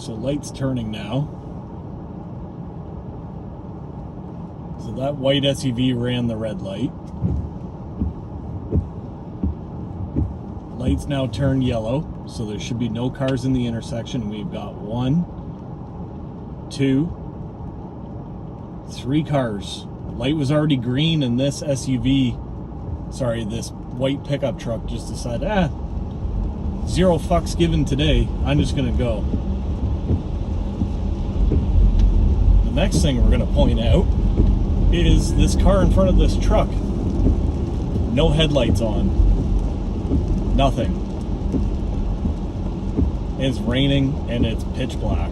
So light's turning now. So that white SUV ran the red light. Light's now turned yellow, so there should be no cars in the intersection. We've got 1, 2, 3 cars. The light was already green, and this SUV, this white pickup truck just decided, zero fucks given today. I'm just gonna go. The next thing we're gonna point out is this car in front of this truck. No headlights on. Nothing. It's raining and it's pitch black.